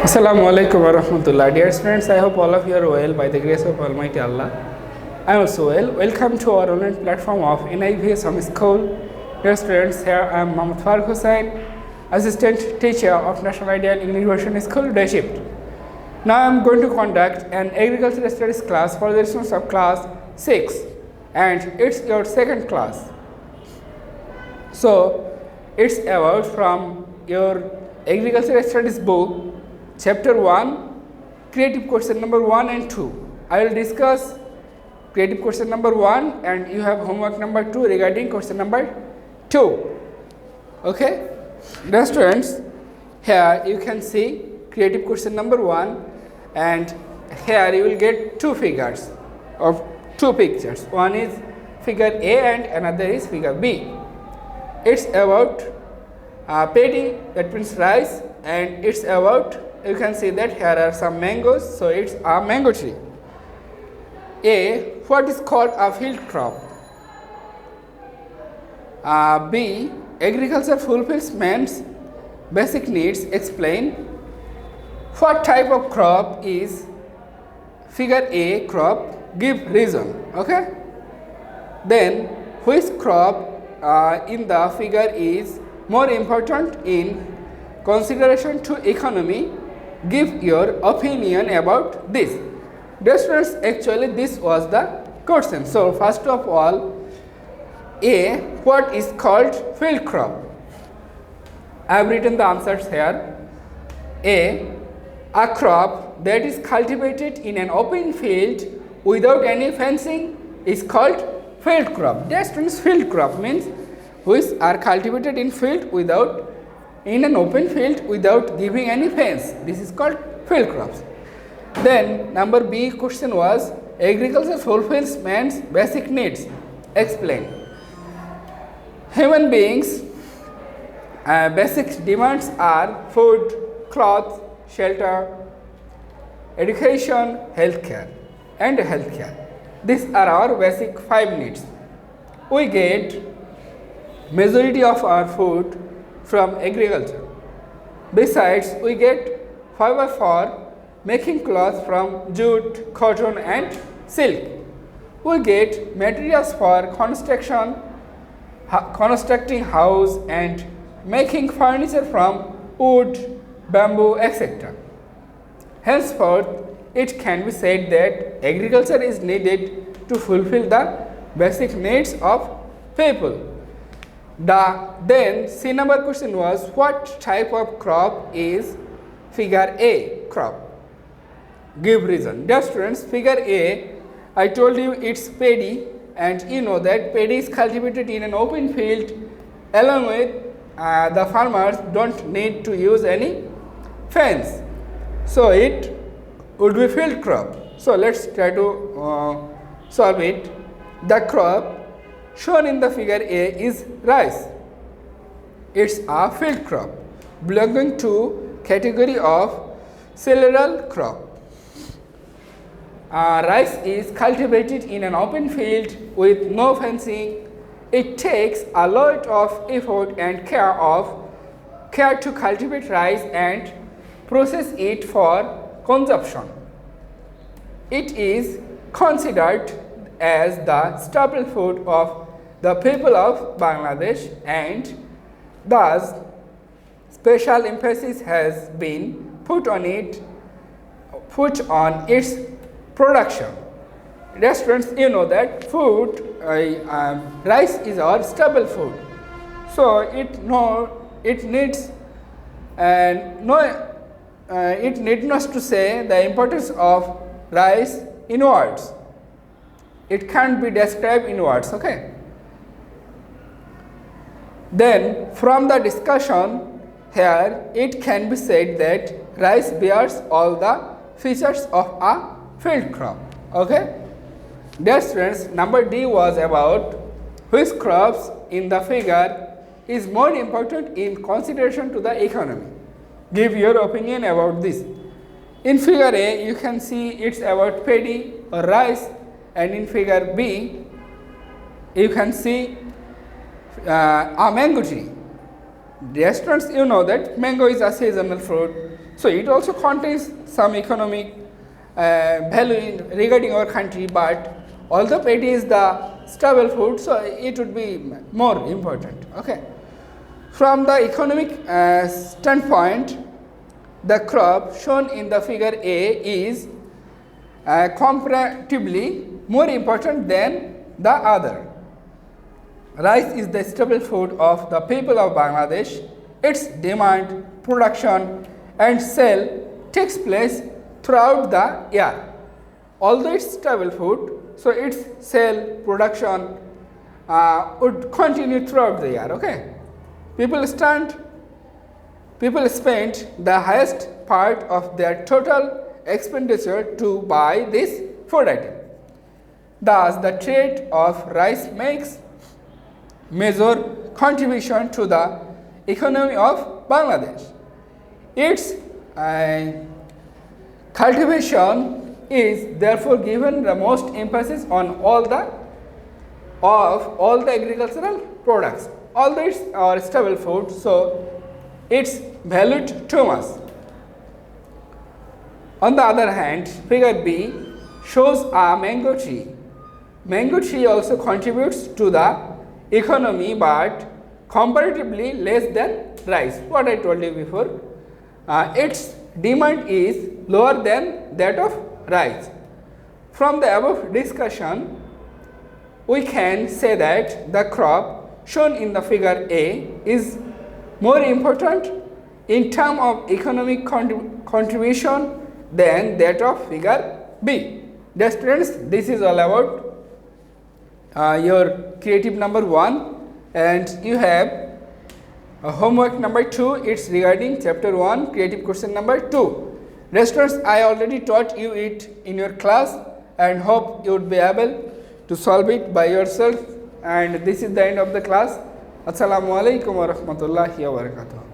Assalamu alaikum wa rahmatullah. Dear students, I hope all of you are well by the grace of Almighty Allah. I am also well. Welcome to our online platform of NIVS Home School. Dear students, here I am Muhammad Faruk Hossain, Assistant Teacher of National Ideal English Version School, Day Shift. Now I am going to conduct an agricultural studies class for the students of class 6, and it's your second class. So it's about from your agricultural studies book, Chapter-1, creative question number 1 and 2. I will discuss creative question number 1 and you have homework number 2 regarding question number 2. Okay? Dear students, here you can see creative question number 1, and here you will get two figures of two pictures. One is figure A and another is figure B. It's about paddy, that means rice, and it's about, you can see that here are some mangoes, so it's a mango tree. A, what is called a field crop? B, agriculture fulfills man's basic needs. Explain. What type of crop is figure A crop? Give reason. Okay. Then which crop in the figure is more important in consideration to economy? Give your opinion about this. Dear students, actually this was the question. So first of all, A, what is called field crop? I have written the answers here. A crop that is cultivated in an open field without any fencing is called field crop. Dear students, field crop means which are cultivated in an open field without giving any fence. This is called field crops. Then number B question was, agriculture fulfills man's basic needs. Explain. Human beings' basic demands are food, clothes, shelter, education, healthcare, and healthcare. These are our basic 5 needs. We get majority of our food from agriculture. Besides, we get fiber for making cloth from jute, cotton, and silk. We get materials for constructing house and making furniture from wood, bamboo, etc. Henceforth, it can be said that agriculture is needed to fulfill the basic needs of people. Then C number question was, what type of crop is figure A crop? Give reason. Dear students, figure A, I told you it's paddy, and you know that paddy is cultivated in an open field. Along with the farmers don't need to use any fence, so it would be field crop. So let's try to solve it. The crop shown in the figure A is rice. It's a field crop belonging to category of cereal crop. Rice is cultivated in an open field with no fencing. It takes a lot of effort and care to cultivate rice and process it for consumption. It is considered as the staple food of the people of Bangladesh, and thus special emphasis has been put on its production. Dear students, you know that rice is our staple food, so it need not to say the importance of rice in words. It can't be described in words. Okay. Then from the discussion here, it can be said that rice bears all the features of a field crop. Okay. Dear students, number D was about which crops in the figure is more important in consideration to the economy. Give your opinion about this. In figure A, you can see it's about paddy or rice, and in figure B, you can see a mango tree. Dear students, you know that mango is a seasonal fruit. So it also contains some economic value regarding our country, but although paddy is the staple food, so it would be more important. Okay. From the economic standpoint, the crop shown in the figure A is comparatively more important than the other. Rice is the staple food of the people of Bangladesh. Its demand, production and sale takes place throughout the year. Although it's staple food, so its sale, production would continue throughout the year. Okay. People spend the highest part of their total expenditure to buy this food item. Thus, the trade of rice makes major contribution to the economy of Bangladesh. Its cultivation is therefore given the most emphasis on all the agricultural products. Although it's our staple food, so it's valued too much. On the other hand, figure B shows a mango tree. Mango tree also contributes to the economy, but comparatively less than rice. What I told you before, its demand is lower than that of rice. From the above discussion, we can say that the crop shown in the figure A is more important in terms of economic contribution than that of figure B. Dear students, this is all about your creative number 1, and you have homework number 2. It's regarding chapter 1, creative question number 2. Dear students, I already taught you it in your class and hope you would be able to solve it by yourself. And this is the end of the class. Assalamu alaikum wa rahmatullahi wa barakatuh.